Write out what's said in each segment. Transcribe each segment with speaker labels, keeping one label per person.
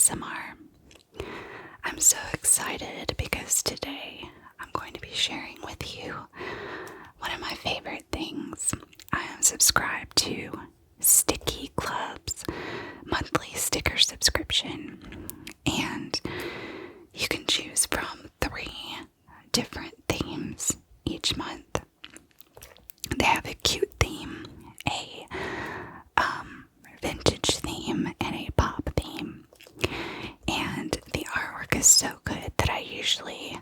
Speaker 1: ASMR. I'm so excited because today I'm going to be sharing with you one of my favorite things. I am subscribed to Sticky Club's monthly sticker subscription, and you can choose from 3 different themes each month. They have a cute theme, a vintage theme, and a pop theme. And the artwork is so good that I usually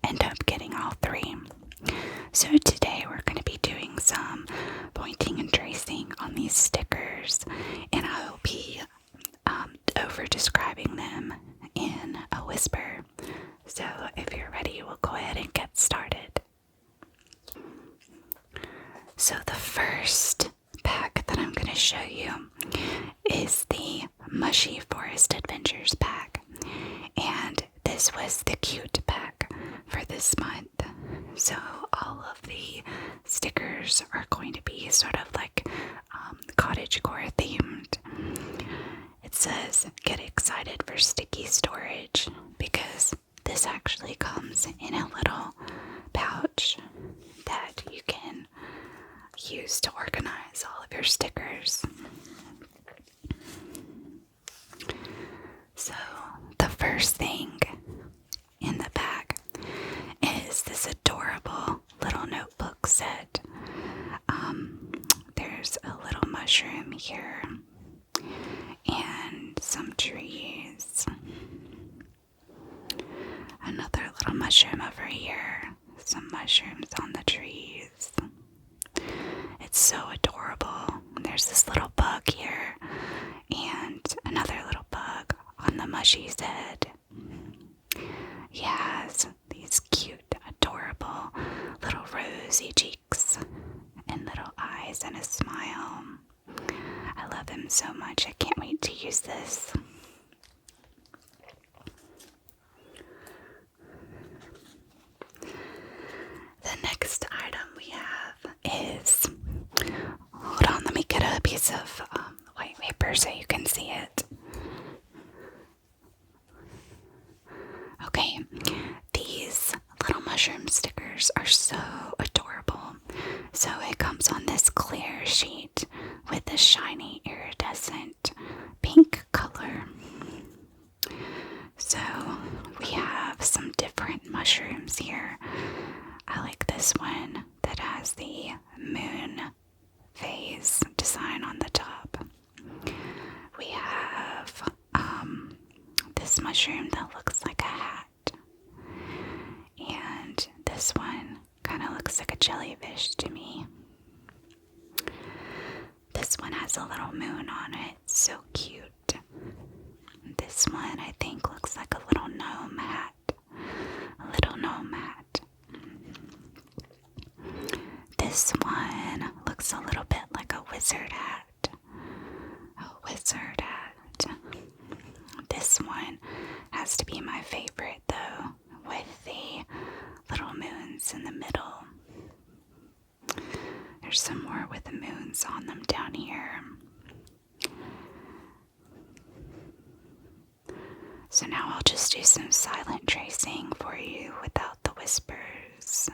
Speaker 1: end up getting all 3. So today we're going to be doing some pointing and tracing on these stickers, and I will be over describing them in a whisper. So if you're ready, we'll go ahead and get started. So the first pack that I'm going to show you is the Mushy Forest Adventures pack, and this was the cute pack for this month. So all of the stickers are going to be sort of like cottagecore themed. It says, "Get excited for sticky storage," because this actually comes in a little pouch that you can use to organize all of your stickers. So the first thing in the bag is this adorable little notebook set. There's a little mushroom here and some trees. Another little mushroom over here. Some mushrooms on the trees. It's so adorable. There's this little bug here and another little bug on the mushy's head. He has these cute, adorable little rosy cheeks and little eyes and a smile. I love him so much. I can't wait to use this. The next item we have is, hold on, let me get a piece of white paper so you can see it. Okay, these little mushroom stickers are so adorable. So it comes on this clear sheet with a shiny iridescent pink color. So we have some different mushrooms here. I like this one that has the moon phase design on the top. We have this mushroom that looks like a hat, and this one kind of looks like a jellyfish to me. This one has a little moon on it, so cute. This one I think looks like a little gnome hat. A little gnome hat. This one looks a little bit like a wizard hat. A wizard hat. This one has to be my favorite though, with the little moons in the middle. There's some more with the moons on them down here. So now I'll just do some silent tracing for you without the whispers.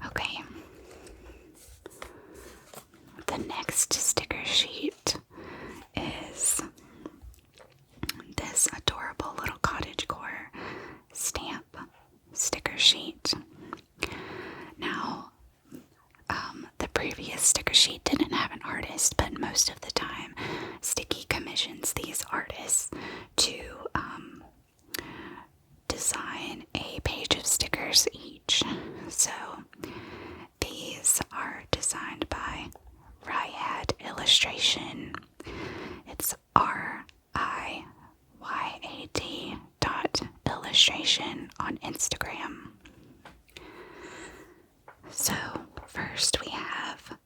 Speaker 1: Okay. The next sticker sheet is this adorable little cottagecore stamp sticker sheet. Now, the previous sticker sheet didn't have an artist, but most of the time, Sticky commissions these artists to design a page of stickers each. So these are designed by Ryad Illustration. It's RIYAD illustration on Instagram. So first we have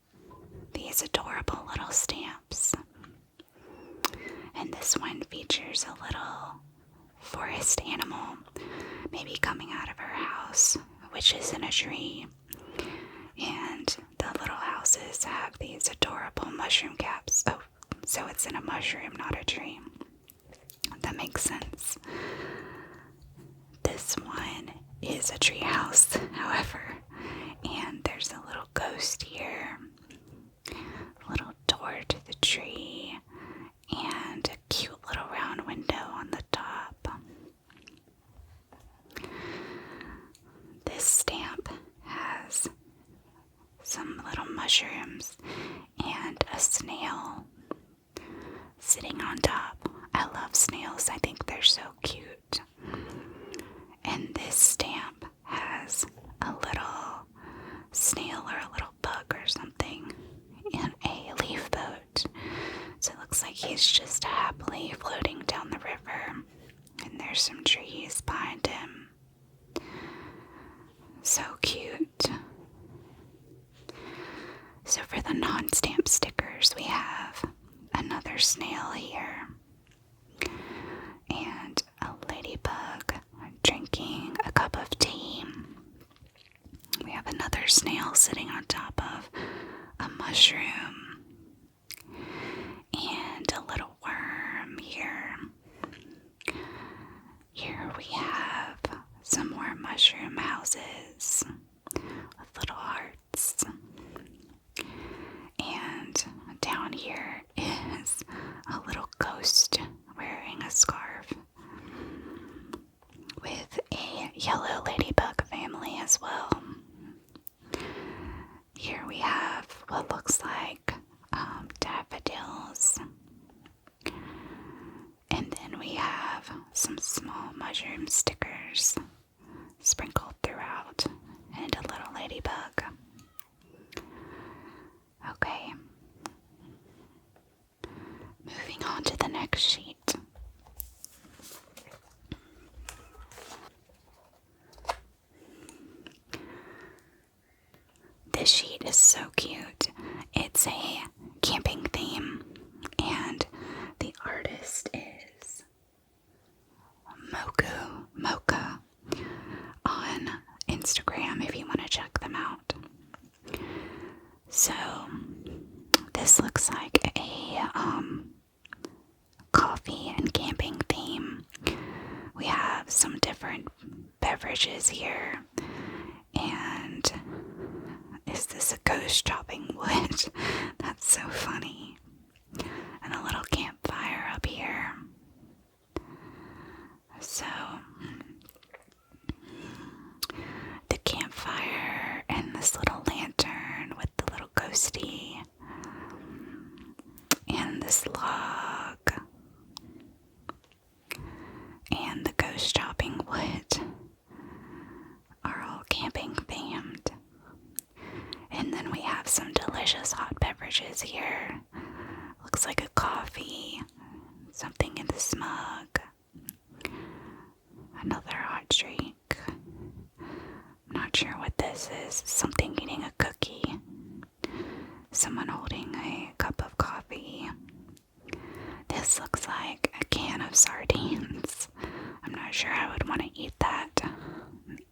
Speaker 1: these adorable little stamps. And this one features a little forest animal, maybe coming out of her house, which is in a tree. And the little houses have these adorable mushroom caps. Oh, so it's in a mushroom, not a tree. That makes sense. This one is a tree house, however, and there's a little ghost here, a little door to the tree, and a cute little round window on the top. This stamp has some little mushrooms and a snail sitting on top. I love snails. I think they're so cute. And this stamp has a little snail or a little bug or something in a leaf boat. So it looks like he's just happily floating down the river. And there's some trees behind him. So cute. So for the non-stamp stickers, we have another snail here. And a ladybug drinking a cup of tea. We have another snail sitting on top of a mushroom. And a little worm here. Here we have some more mushroom houses with little hearts. And down here is a little ghost wearing a scarf with a yellow ladybug family as well. Here we have what looks like daffodils. And then we have some small mushroom stickers sprinkled throughout and a little ladybug. Okay. Moving on to the next sheet. This sheet is so cute. It's a camping theme, and the artist is Mocha on Instagram if you want to check them out. So this looks like a coffee and camping theme. We have some different beverages here, and is this a ghost chopping wood? That's so funny. And a little campfire up here. So the campfire and this little lantern with the little ghosty and this log and the ghost chopping wood are all camping themed. And then we have some delicious hot beverages here. Looks like a coffee, something in this mug, another hot drink. I'm not sure what this is. Something eating a cookie. Someone holding a cup of coffee. This looks like a can of sardines. I'm not sure I would want to eat that,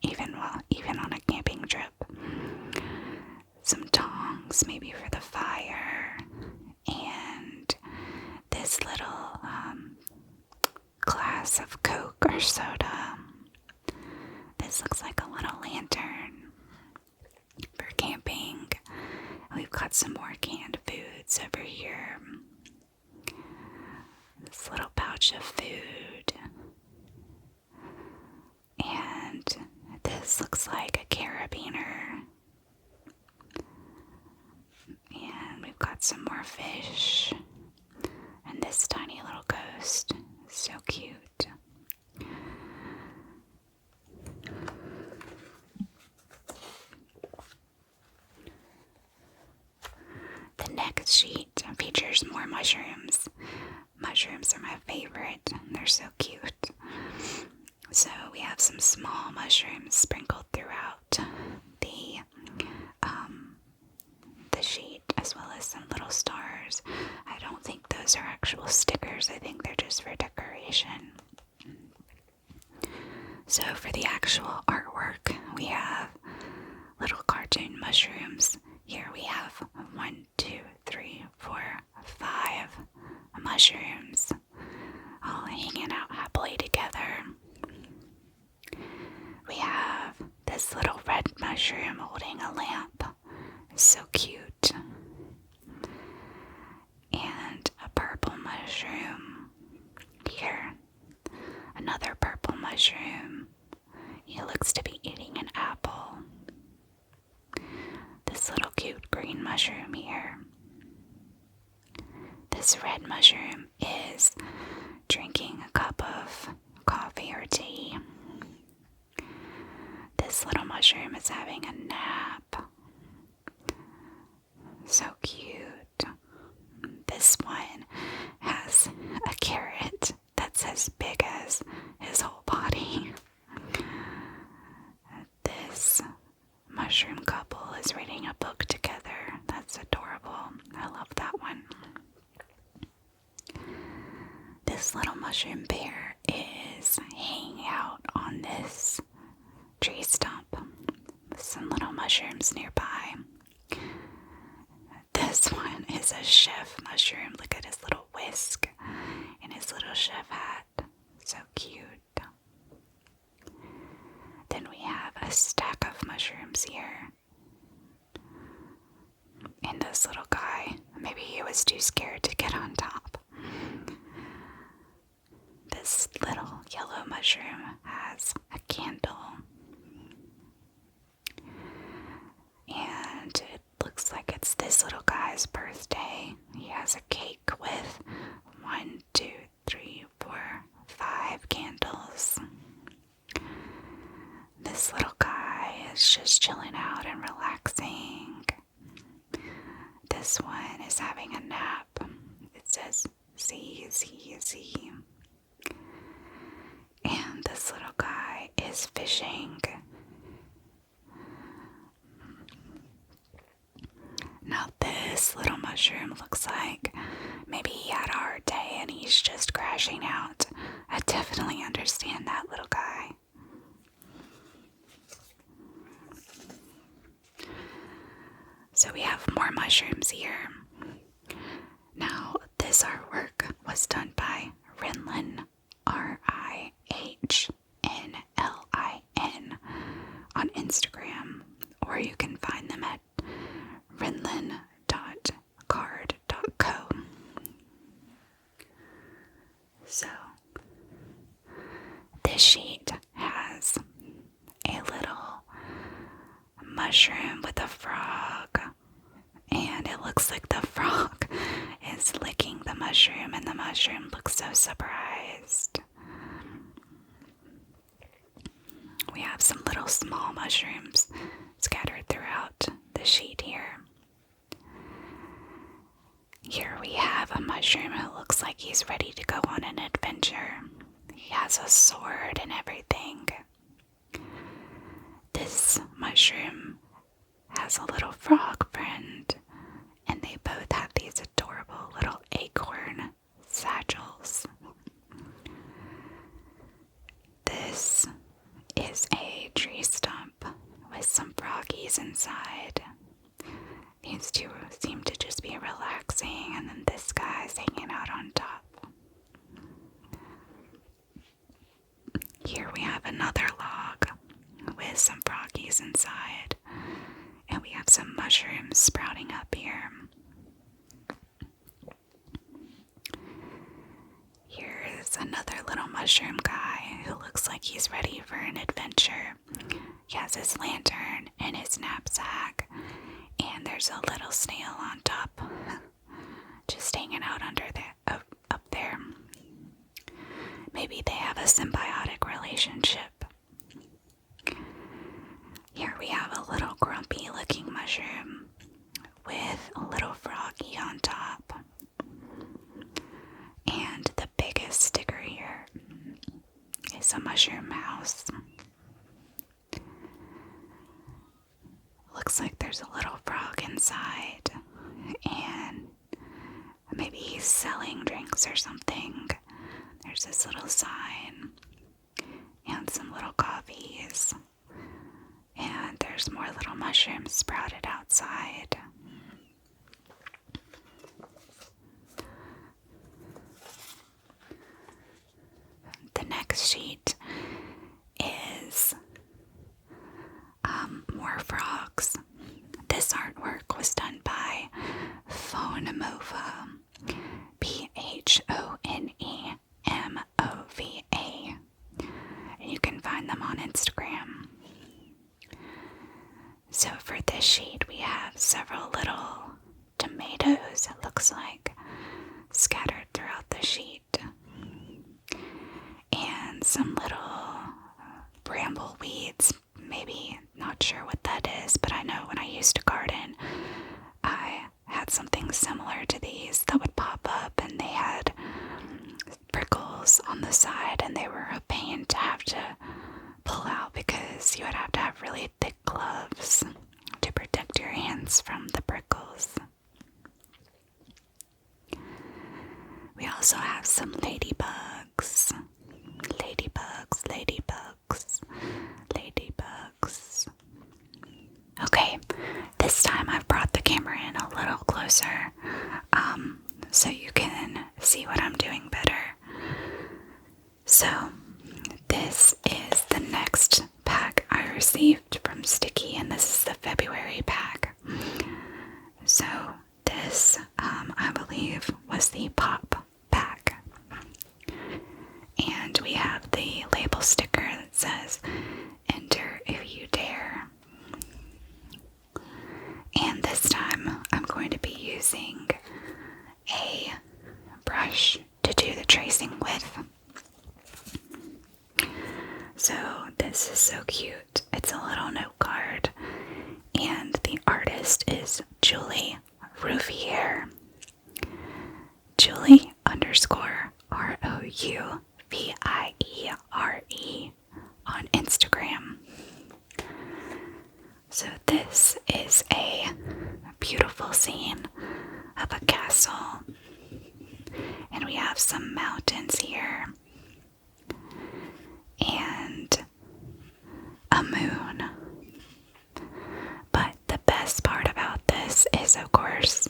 Speaker 1: even on a camping trip. Some tongs, maybe for the fire, and this little glass of Coke or soda. This looks like a little lantern for camping. We've got some more canned foods over here. This little pouch of food. And this looks like a carabiner. And we've got some more fish. And this tiny little ghost. So cute. The next sheet features more mushrooms. Mushrooms are my favorite. They're so cute. So we have some small mushrooms sprinkled throughout the some little stars. I don't think those are actual stickers. I think they're just for decoration. So for the actual artwork, we have little cartoon mushrooms. Here we have 1, 2, 3, 4, 5 mushrooms all hanging out happily together. We have this little red mushroom holding a lamp. So cute. And a purple mushroom. Here, another purple mushroom. He looks to be eating an apple. This little cute green mushroom here. This red mushroom is drinking a cup of coffee or tea. This little mushroom is having a nap. So cute. This one has a carrot that's as big as his whole body. This mushroom couple is reading a book together. That's adorable. I love that one. This little mushroom bear is hanging out on this tree stump with some little mushrooms nearby. This one is a chef mushroom. Look at his little whisk and his little chef hat. So cute. Then we have a stack of mushrooms here. And this little guy, maybe he was too scared to get on top. This little yellow mushroom has a candle. And it looks like it's this little guy's birthday. He has a cake with 1, 2, 3, 4, 5 candles. This little guy is just chilling out and relaxing. This one is having a nap. It says, see. And this little guy is fishing. Now this little mushroom looks like maybe he had a hard day and he's just crashing out. I definitely understand that little guy. So we have more mushrooms here. Now this artwork was done by Rinlin, RIHNLIN on Instagram, or you can find them at rinlin.card.co. So this sheet has a little mushroom with a frog, and it looks like the frog is licking the mushroom, and the mushroom looks so surprised. We have some little small mushrooms scattered throughout the sheet here. Here we have a mushroom who looks like he's ready to go on an adventure. He has a sword and everything. This mushroom has a little frog friend, and they both have these adorable little acorn satchels. This is a tree stump with some froggies inside. These two seem to just be relaxing, and then this guy's hanging out on top. Here we have another log with some froggies inside, and we have some mushrooms sprouting up here. Here's another little mushroom guy who looks like he's ready for an adventure. He has his lantern and his knapsack, and there's a little snail on top, just hanging out under there, up there. Maybe they have a symbiotic relationship. Here we have a little grumpy looking mushroom with a little froggy on top. And the biggest sticker here is a mushroom house. Looks like there's a little frog inside. and maybe he's selling drinks or something. There's this little sign and some little coffees, and there's more little mushrooms sprouted outside. The next sheet is more frogs. This artwork was done by Phonemova, Phonemova, and you can find them on Instagram. So for this sheet, we have several little tomatoes, it looks like, scattered throughout the sheet, and some little bramble weeds. Maybe, not sure what that is, but I know when I used to garden, I had something similar to these that would pop up, and they had prickles on the side, and they were a pain to have to pull out because you would have to have really thick gloves to protect your hands from the prickles. We also have some ladybugs. Okay, this time I've brought the camera in a little closer, so you can see what I'm doing better. So, this is the next pack I received from Sticky, and this is the February pack. So, this, I believe, was the Pop pack. And we have the label sticker that says, "Enter if you dare." And this time, I'm going to be using a brush to do the tracing with. So this is so cute. It's a little note card, and the artist is Julie Rouviere. Julie _ROUVIERE on Instagram. So this is a beautiful scene of a castle, and we have some mountains here and a moon. But the best part about this is, of course,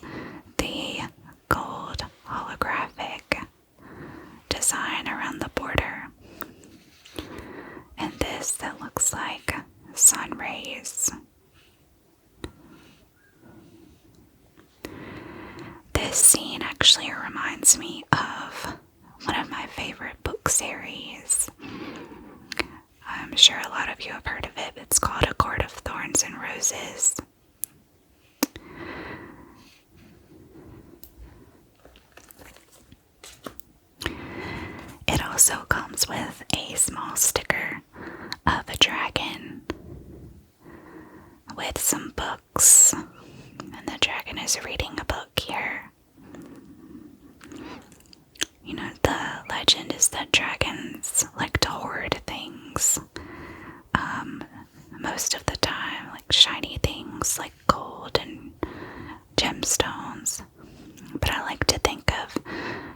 Speaker 1: the gold holographic design around the border, and this that looks like sun rays. This scene actually reminds me of one of my favorite book series. I'm sure a lot of you have heard of it. It's called A Court of Thorns and Roses. It also comes with a small sticker of a dragon with some books, and the dragon is reading a book here. You know, the legend is that dragons like to hoard things. Most of the time, like shiny things like gold and gemstones. But I like to think of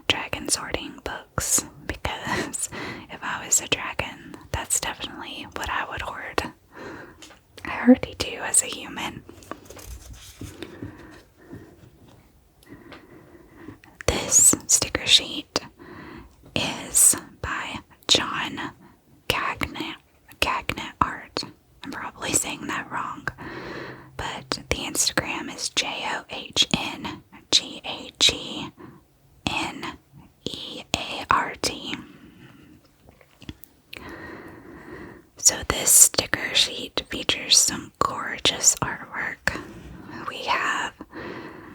Speaker 1: dragons hoarding books, because if I was a dragon, that's definitely what I would hoard. I already do as a human. This sticker sheet is by John Gagnet Art. I'm probably saying that wrong, but the Instagram is JOHNGAGNEART. So this sticker sheet features some gorgeous artwork. We have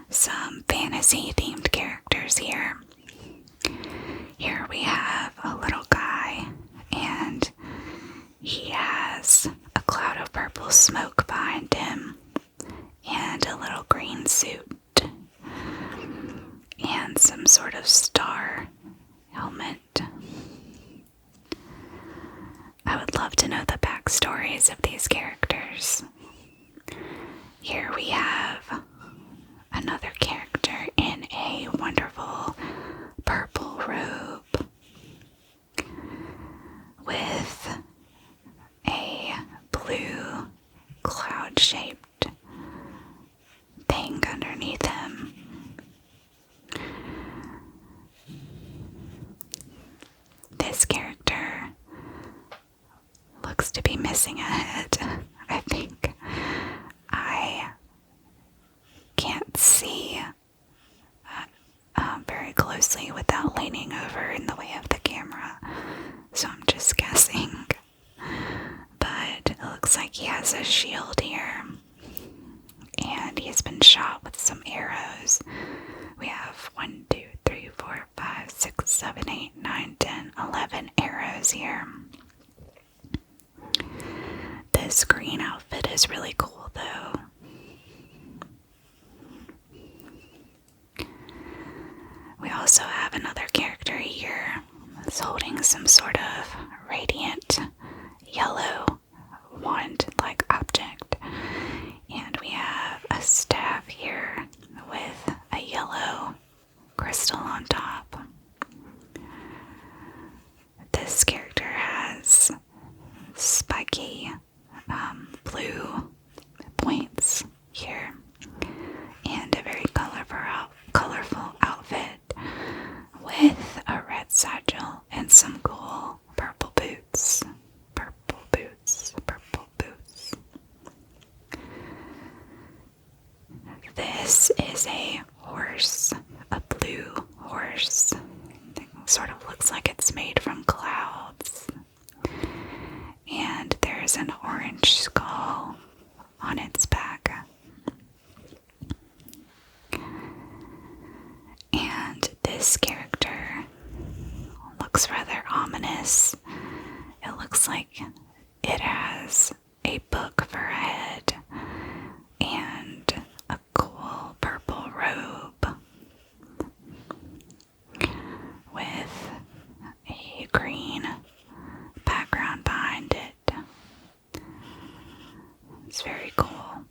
Speaker 1: some fantasy themed characters here. Here we have a little guy, and he has a cloud of purple smoke behind him and a little green suit and some sort of star helmet. I would love to know the backstories of these characters. Here we have another character. looks to be missing a head, I think. I can't see very closely without leaning over in the way of the camera, so I'm just guessing. But it looks like he has a shield here, and he's been shot with some arrows. We have 1, 2, 3, 4, 5, 6, 7, 8, 9, 10, 11 arrows here. This green outfit is really cool though. We also have another character here that's holding some sort of radiant yellow wand-like object. And we have a staff here with a yellow crystal on top. This character has spiky blue points here and a very colorful outfit with a red satchel and some cool purple boots. Purple boots. This is a horse, a blue horse. It sort of looks like it's made from clouds. And there's an orange skull on its back. And this character looks rather ominous. It looks like it has a book for a head and a cool purple robe with a green background behind it. It's very cool.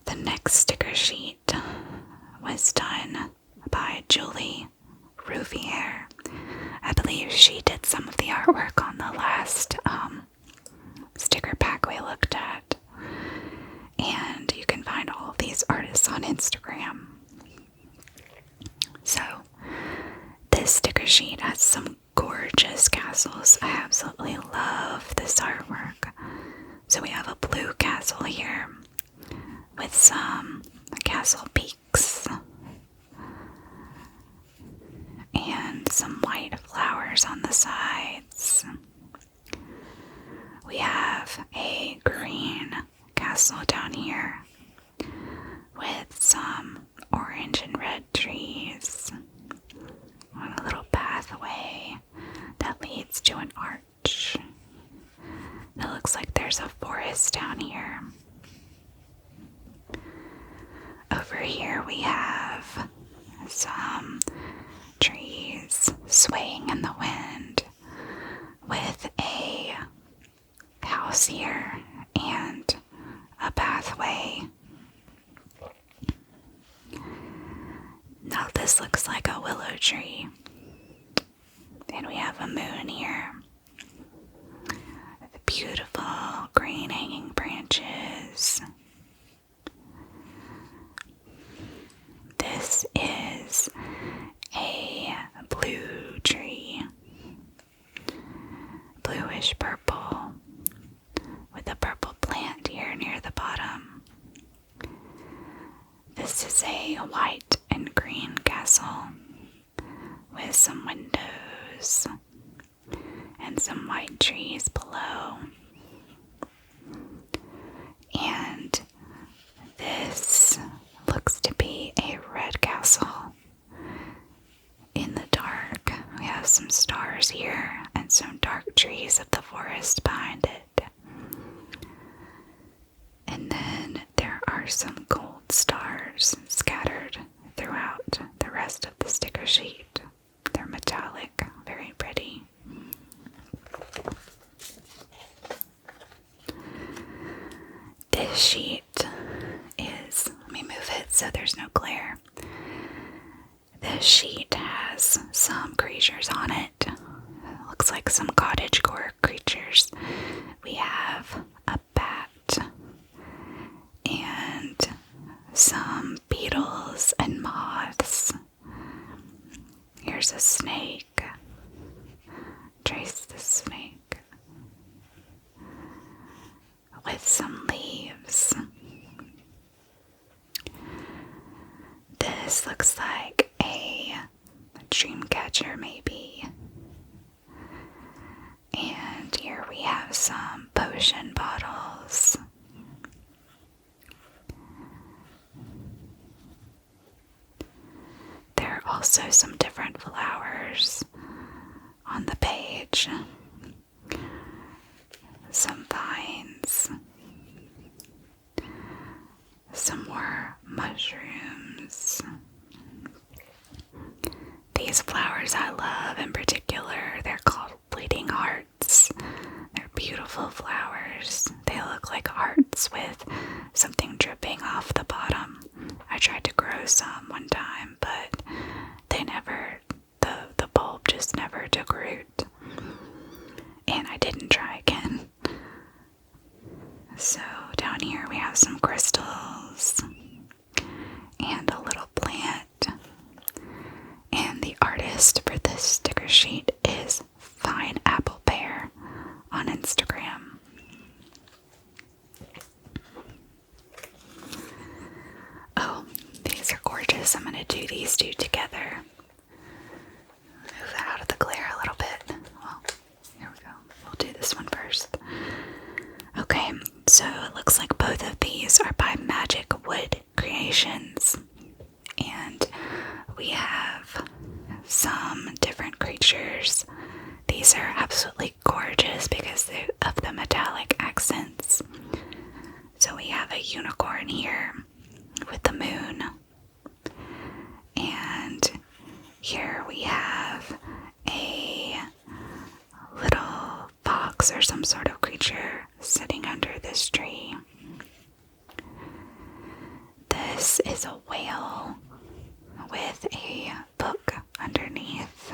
Speaker 1: The next sticker sheet was done by Julie Rouvier. I believe she did some of the artwork on the last sticker pack we looked at. And you can find all of these artists on Instagram. So, this sticker sheet has some gorgeous castles. I absolutely love this artwork. So we have a blue castle here with some castle peaks and some white flowers on the sides. We have a green castle down here with some orange and red trees on a little pathway that leads to an arch. It looks like there's a forest down here. Over here we have some trees swaying in the wind with a house here and a pathway. Now this looks like a willow tree. And we have a moon here with beautiful green hanging branches. This is a blue tree, bluish purple, with a purple plant here near the bottom. This is a white and green castle with some windows and some white trees below. And this looks to be a red castle in the dark. We have some stars here and some dark trees of the forest behind it. And then there are some gold stars scattered throughout the rest of the sticker sheet. They're metallic, very pretty. This sheet is, let me move it so there's no glare. This sheet has some creatures on it. Looks like some cottagecore creatures. We have a bat and some beetles and moths there's a snake. Trace the snake with some leaves. This looks like a dream catcher, maybe. And here we have some potion bottles. There are also some different flowers on the page. Some vines. Some more mushrooms. These flowers I love in particular, they're called bleeding hearts. They're beautiful flowers. They look like hearts with something dripping off the bottom. I tried to grow some one time, but they never, the bulb just never took root. And I didn't try again. So down here we have some crystals and a little plant. And the artist for this sticker sheet is Fine Apple Pear on Instagram. Oh, these are gorgeous. I'm going to do these two together. Move out of the glare a little bit. Well, here we go. We'll do this one first. Okay, so it looks like both of these are by Magic Wood Creations. And we have some different creatures. These are absolutely gorgeous because of the metallic accents. So we have a unicorn here with the moon. And here we have a little fox or some sort of creature sitting under this tree. This is a whale with a book underneath.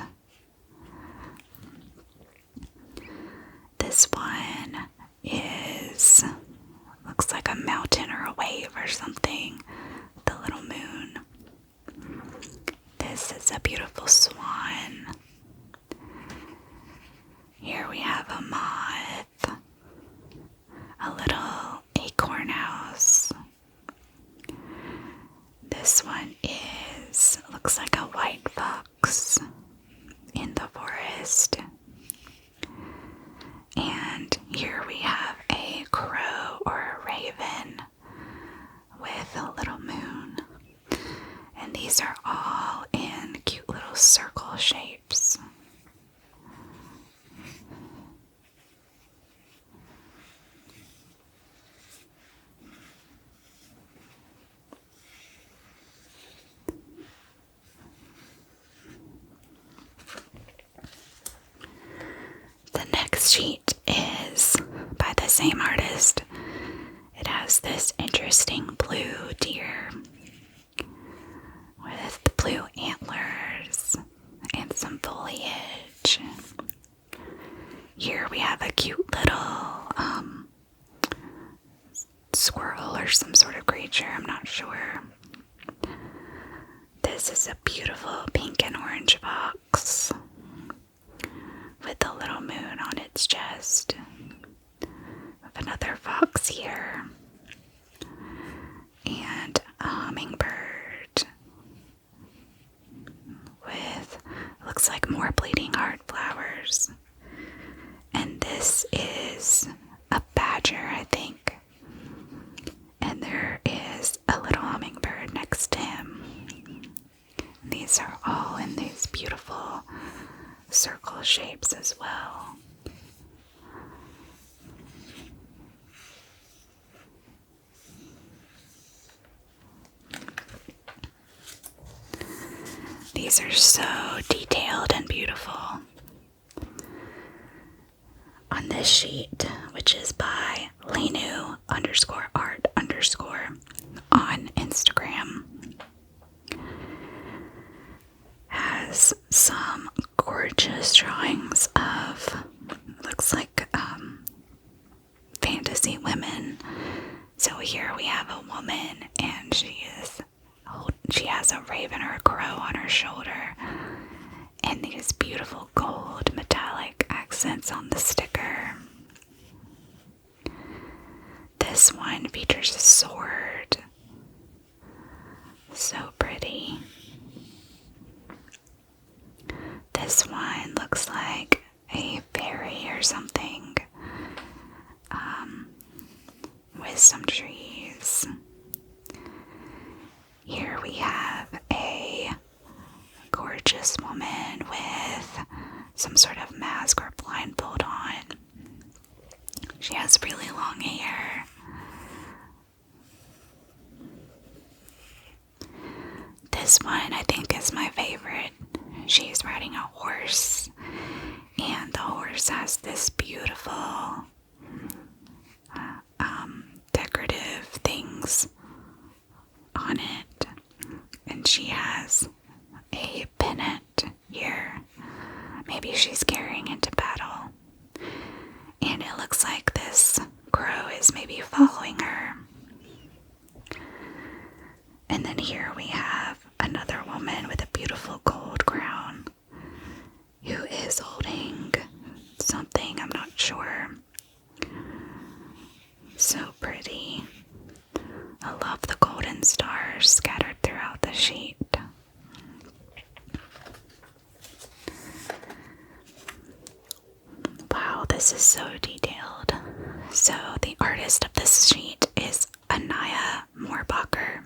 Speaker 1: This one looks like a mountain or a wave or something. The little moon. This is a beautiful swan. Here we have a moth. A little acorn house. This one looks like a white fox in the forest. And here we have a crow or a raven with a little moon. And these are all in cute little circle shapes. The next sheet is by the same artist. It has this interesting blue deer with blue antlers and some foliage. Here we have a cute little squirrel or some sort of creature, I'm not sure. This is a beautiful pink and orange fox with a little moon on its chest. With another fox here. And a hummingbird with, looks like more bleeding heart flowers. And this is a badger, I think. And there is a little hummingbird next to him. These are all in these beautiful circle shapes as well. These are so detailed and beautiful. On this sheet, which is by Lenu_art_ on Instagram, has some gorgeous drawings of, looks like fantasy women. So here we have a woman and she has a raven or a crow on her shoulder, accents on the sticker. This one features a sword. So pretty. This one looks like a fairy or something, with some trees. Here we have a gorgeous woman with some sort of mask or blindfold on. She has really long hair. This one I think is my favorite. She's riding a horse, and the horse has this beautiful decorative things on it, and she has a pennant here. Maybe she's carrying into battle, and it looks like this crow is maybe following her. And then here we have another woman with a beautiful gold crown who is holding something, I'm not sure. So pretty. I love the golden stars scattered throughout the sheet. Wow, this is so detailed. So the artist of this sheet is Anaya Moorbacher,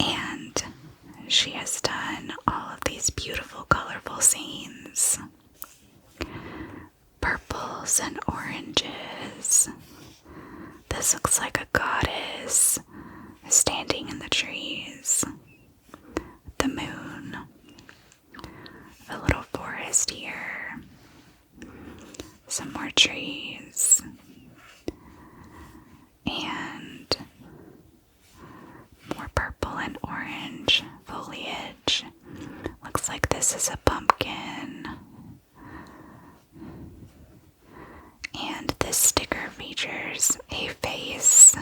Speaker 1: and she has done all of these beautiful, colorful scenes. Purples and oranges. This looks like a goddess standing in the trees. The moon. A little forest here. Some more trees. And more purple and orange foliage. Looks like this is a pumpkin. And this sticker features a face.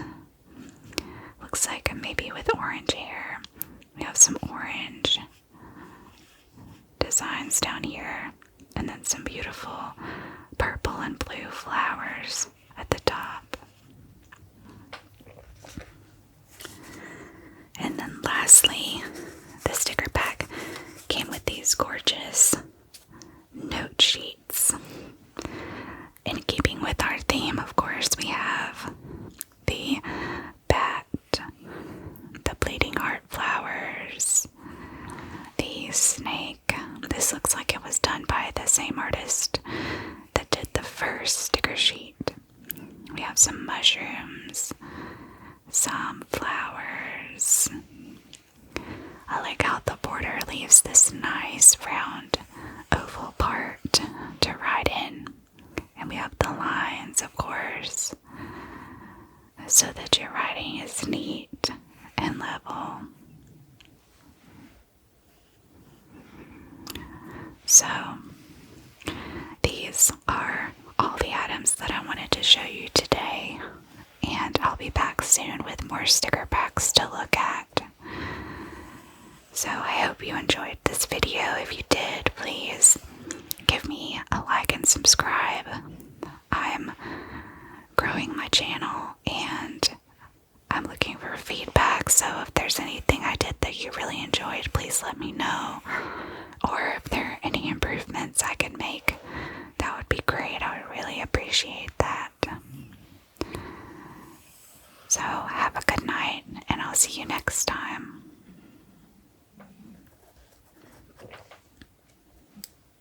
Speaker 1: Looks like maybe with orange hair. We have some orange designs down here, and then some beautiful purple and blue flowers at the top. And then lastly, the sticker pack came with these gorgeous note sheets. In keeping with our theme, of course, we have the bat, the bleeding heart flowers, the snake. This looks like it was done by the same artist that did the first sticker sheet. We have some mushrooms, some flowers. I like how the border leaves this nice round oval part to write in. And we have the lines, of course, so that your writing is neat and level. So, these are all the items that I wanted to show you today, and I'll be back soon with more sticker packs to look at. So I hope you enjoyed this video. If you did, please give me a like and subscribe. I'm growing my channel and I'm looking for feedback, so if there's anything I did that you really enjoyed, please let me know. Or if there are any improvements I can make, that would be great. I